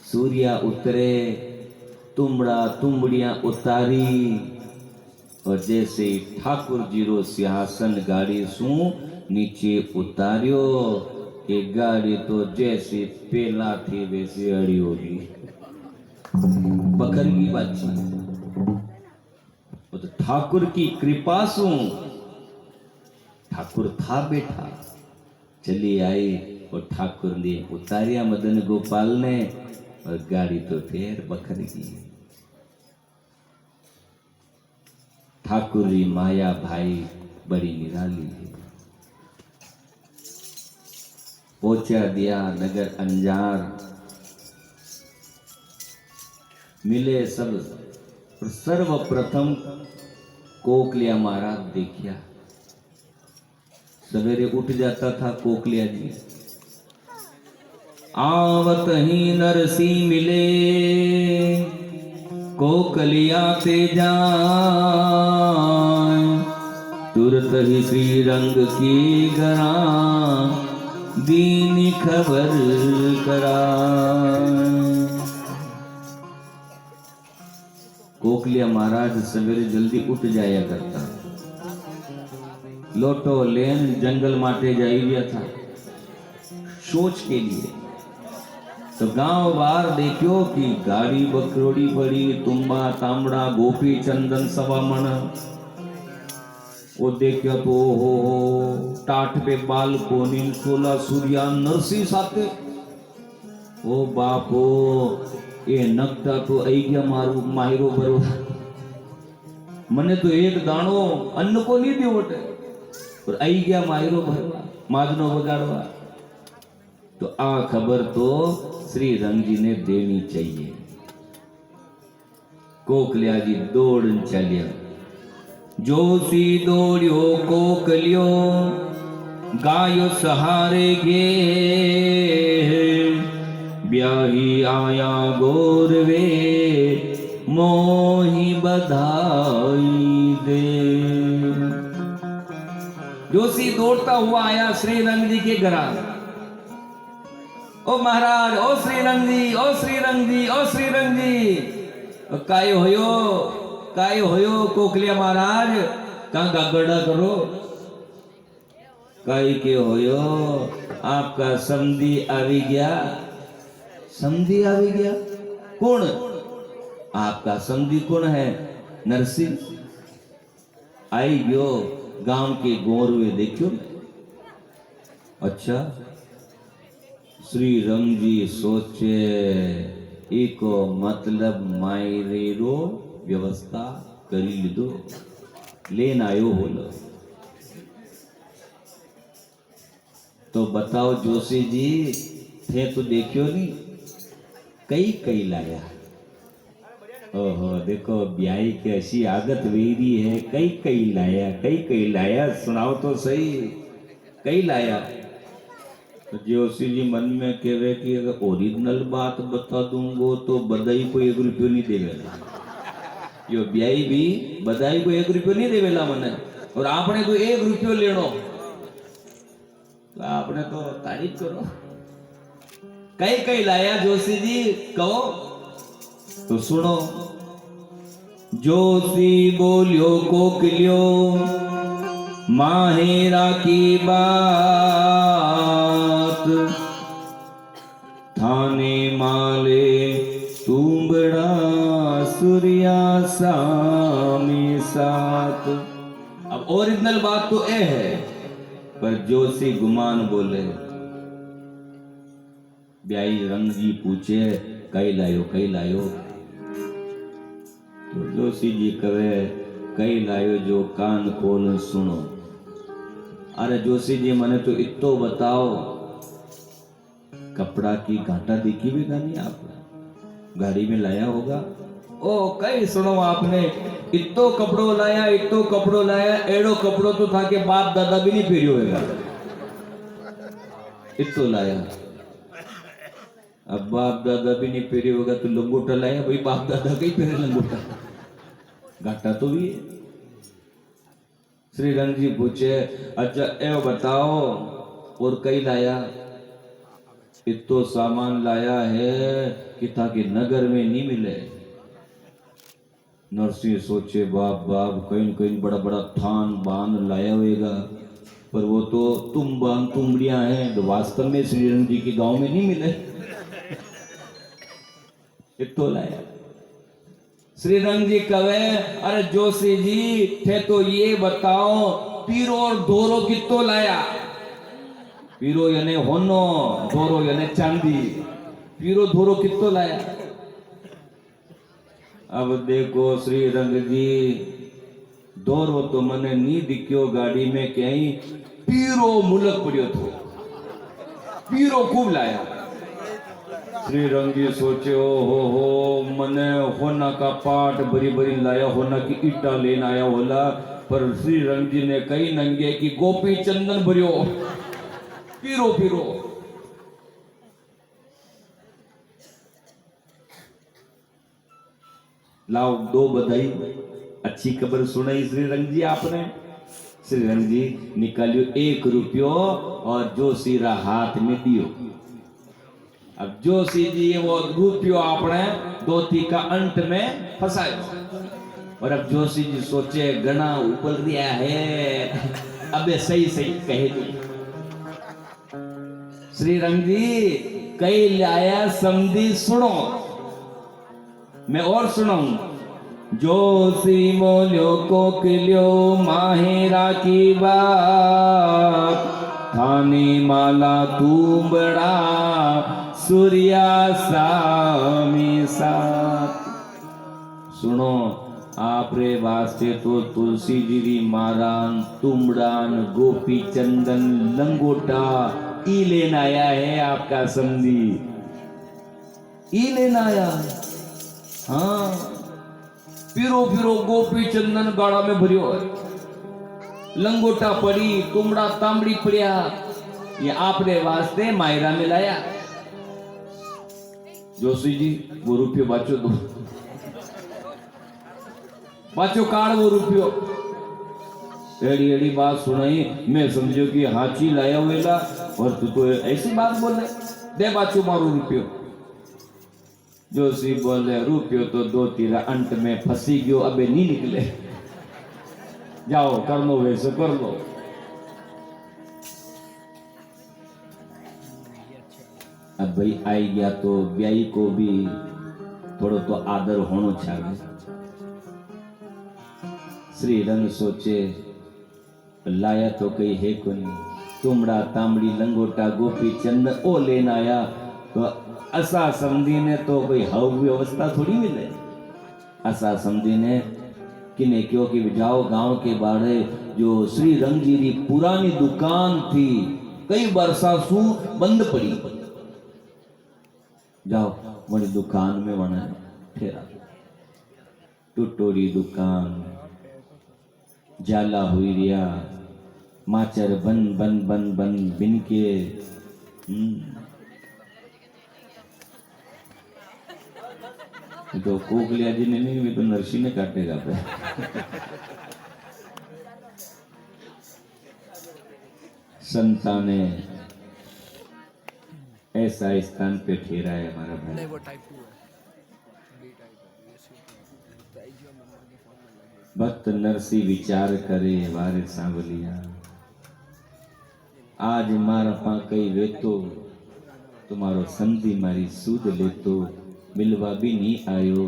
सूर्या उतरे, तुमड़ा तुमड़िया उतारी और जैसे ठाकुर जी रो सिंहासन गाड़ी सू नीचे उतारियो कि गाड़ी तो जैसे पेला थी वैसे अड़ी होगी, बखर की बात। तो ठाकुर की कृपा सू ठाकुर था बैठा, चली आई और ठाकुर ने उतारिया मदन गोपाल ने और गाड़ी तो फिर बखर गई। ठाकुर जी माया भाई बड़ी निराली है। पहुंचा दिया नगर अंजार, मिले सब। सर्वप्रथम कोकलिया महाराज देखिया, सवेरे उठ जाता था कोकलिया जी, आवत ही नरसी मिले कोकलिया ते जाय, तुरत ही श्री रंग की गरा दीनी खबर करा। कोकलिया महाराज सवेरे जल्दी उठ जाया करता, लोटो लेन जंगल माटे जाई गया था सोच के लिए। तो गांव बार देखियो कि गाड़ी बकरोड़ी पड़ी, तुम्बा तांबड़ा गोपी चंदन सवा मन। वो देखियो तो हो टाट पे बाल कोनी 16 सूर्या नरसी साथे। ओ बापो ये नकटा तो आई गया मारू मायरो भरो, मने तो एक दाणो अन्न को नहीं दियो वटे और आई गया मायरो भरवा माजनो बगाड़वा। तो आ खबर तो श्री रंग जी ने देनी चाहिए। कोकलिया जी दौड़ चलिया, जोशी दौड़ियो कोकलियो गायो सहारे गे, ब्याही आया गोरवे मोही बधाई दे। जोशी दौड़ता हुआ आया श्री रंग जी के घर। ओ महाराज, ओ श्री रंग जी, ओ श्री रंग जी, ओ श्री रंग जी। काय होयो कोकलिया महाराज, कहां गागड़ा करो। काय के होयो, आपका समधी आवी गया। समधी आवी गया? कौन? आपका समधी कौन है? नरसिंह आई गयो, गांव के गोरवे देखियो। अच्छा, श्री रंग जी सोचे एको मतलब मायरेरो व्यवस्था करी लीधो, लेन आयो बोलो। तो बताओ जोशी जी, थे तो देखियो नहीं कई कई लाया। ओहो देखो ब्याई की ऐसी आदत वेरी है, कई कई लाया, सुनाओ तो सही कई लाया। तो जोशी जी मन में कहे कि अगर ओरिजिनल बात बता दूंगो तो बधाई को 1 रुपयो नहीं देवेला। यो ब्याई भी बधाई को 1 रुपयो नहीं देवेला मने, और आपने तो 1 रुपयो लेनो, तो आपने तो तारीफ करो। कई लाया जोशी जी, कहो तो सुनो। जोशी बोलियो कोकलियो माहेरा की बात, थाने माले तुंबड़ा सूर्या सामी साथ। अब ओरिजिनल बात तो ये है, पर जोशी गुमान बोले। ब्याई रंग जी पूछे कई लायो। तो जोशी जी कहे कई लायो जो कान खोल सुनो। अरे जोशी जी मने तो इतो बताओ, कपड़ा की घाटा देखी भी नहीं आप, गाड़ी में लाया होगा। ओ कई सुनो, आपने इतो कपड़ो लाया, एड़ो कपड़ो तो था कि बाप दादा भी नहीं फेरियो होगा, इतो लाया। अब बाप दादा भी नहीं फेरी होगा तो लंगोटा लाया, भाई बाप दादा कहीं फेरे लंगोटा, घाटा तो भी है। श्री रंग जी पूछे अच्छा ए बताओ और कई लाया? इतो सामान लाया है कि ताकि नगर में नहीं मिले। नरसिंह सोचे बाप बाप कहीं कहीं बड़ा बड़ा थान बांध लाया होगा, पर वो तो तुम बांध तुम्बड़ियां हैं, तो वास्तव में श्रीरंग जी के गांव में नहीं मिले। इतो लाया। श्रीरंग जी कहे अरे जोशी जी थे तो ये बताओ पीरो और धोरो कितो लाया। पीरो यानी होनो, धोरो यानी चांदी। पीरो धोरो कितो लाया। अब देखो श्रीरंग जी धोरो तो मने नी दिख्यो गाड़ी में कहीं, पीरो मुलक पड़ियो थो। पीरो खूब लाया। श्रीरंग जी सोचे हो मने होना का पाठ भरी भरी लाया, होना की ईटा लेन आया होला, पर श्रीरंग जी ने कही नंगे की गोपी चंदन भरियो पीरो पीरो। लाओ दो बधाई, अच्छी खबर सुनाई श्रीरंग जी आपने। श्रीरंग जी निकालियो 1 रुपयो और जोशीरा हाथ में दियो। अब जोशी जी वो रुपयो आपने धोती का अंत में फंसायो। और अब जोशी जी सोचे घना उबल रिया है, अबे सही सही कहे दो। श्रीरंग जी कई लाया समझी सुनो, मैं और सुनाऊं। जोशी मोल्यो कोकिल्यो माहेरा की बात, थानी माला तुंबड़ा सूर्या सामी साथ। सुनो आप रे वास्ते तो तुलसी जी री मारान तुमड़ान गोपी चंदन लंगोटा ई लेना आया है आपका समझी, ई लेना आया। हाँ पीरो पीरो गोपी चंदन गाड़ा में भरियो है, लंगोटा पड़ी तुमड़ा तांबड़ी पड़िया, ये आपने वास्ते मायरा में लाया। जोशी जी वो रुपये बाचो दो, बाचो काड़ वो रुपयो। एड़ी एड़ी बात सुनाई, मैं समझो कि हाथी लाया हुएला और तू तो ऐसी बात बोले, दे बाचो मारो रुपयो। जोशी बोले रुपयो तो दो तीरा अंत में फंसी गयो, अबे नहीं निकले, जाओ कर लो वैसे कर लो। अब भाई आई गया तो ब्याई को भी थोड़ो तो आदर होनो चाहिए। श्रीरंग सोचे लाया तो कई है को नहीं, तुमड़ा तांबड़ी लंगोटा गोपी चंदन ओ लेना आया, तो असा समझी ने तो कोई हव व्यवस्था थोड़ी मिले। असा समझी ने किने क्यों कि जाओ गांव के बारे जो श्रीरंग जी की पुरानी दुकान थी, कई बरसा सु बंद पड़ी, जाओ मेरी दुकान में वना फेरा। टूटोरी दुकान जाला हुई रिया, माचर बन बन बन बन बिन के तो कोकलिया जी ने नहीं, तो नरसी ने काटेगा पे। संता ने ऐसा स्थान पे ठहरा है हमारा भाई। भक्त नरसी विचार करे वारे सांवलिया, आज मारा पा कई वेतो, तुम्हारो संधि मारी सूद लेतो, मिलवा भी नहीं आयो।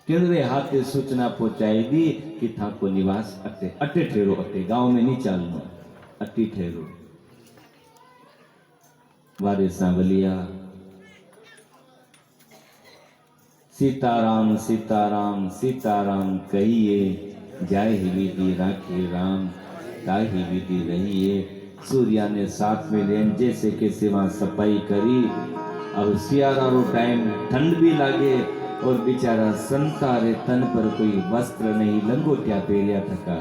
किनरे हाथे सूचना पहुंचाई दी कि थाको निवास अटे अटे ठहरो, अटे गांव में नहीं चालनो, अटी ठहरो। वारे सांवलिया सीताराम सीताराम सीताराम कहिए, जाय ही विधि राखी राम, ताही विधि रहिए। सूर्या ने साथ में लेन जैसे के सिवा सफाई करी। अब सियारा रो टाइम ठंड भी लागे और बेचारा संता रे तन पर कोई वस्त्र नहीं, लंगोटिया पहरिया थका,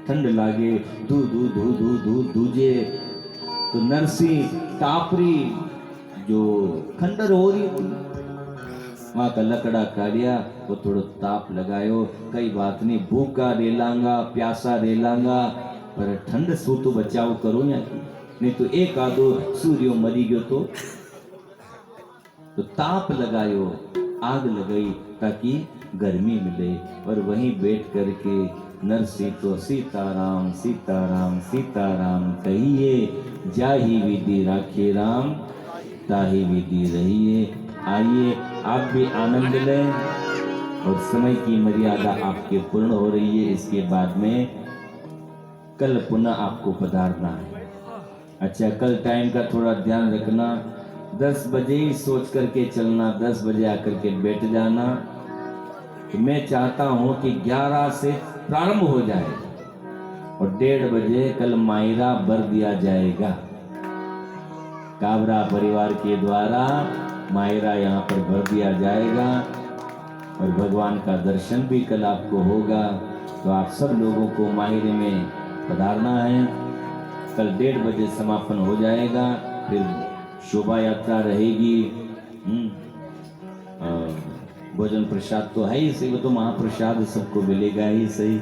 ठंड लागे, धू धू धू धू धू धूजे। तो नरसी टापरी जो खंडर हो रही थी, वहां का लकड़ा काढ़िया, वो थोड़ा ताप लगायो, कई बात नहीं, भूखा रेलांगा प्यासा रेलांगा, पर ठंड सू तो बचाव करो या की। नहीं तो एक आधो सूर्यो मरी गयो तो ताप लगायो, आग लगाई ताकि गर्मी मिले। और वहीं बैठ करके नरसी तो सीताराम सीताराम सीताराम कहिए, जाही विधि राखे राम ताही विधि रहिए। आइए आप भी आनंद लें और समय की मर्यादा आपके पूर्ण हो रही है। इसके बाद में कल पुनः आपको पधारना है। अच्छा, कल टाइम का थोड़ा ध्यान रखना, 10 बजे ही सोच करके चलना, 10 बजे आकर के बैठ जाना। तो मैं चाहता हूं कि 11 से प्रारंभ हो जाए और 1:30 बजे कल मायरा भर दिया जाएगा। काबरा परिवार के द्वारा मायरा यहाँ पर भर दिया जाएगा और भगवान का दर्शन भी कल आपको होगा। तो आप सब लोगों को मायरे में पधारना है। कल 1:30 बजे समापन हो जाएगा, फिर शोभा यात्रा रहेगी। भोजन प्रसाद तो है ही सही, वो तो महाप्रसाद सबको मिलेगा ही सही।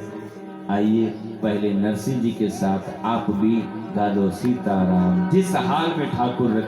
आइए पहले नरसिंह जी के साथ आप भी गा लो सीताराम। जिस हाल में ठाकुर रखे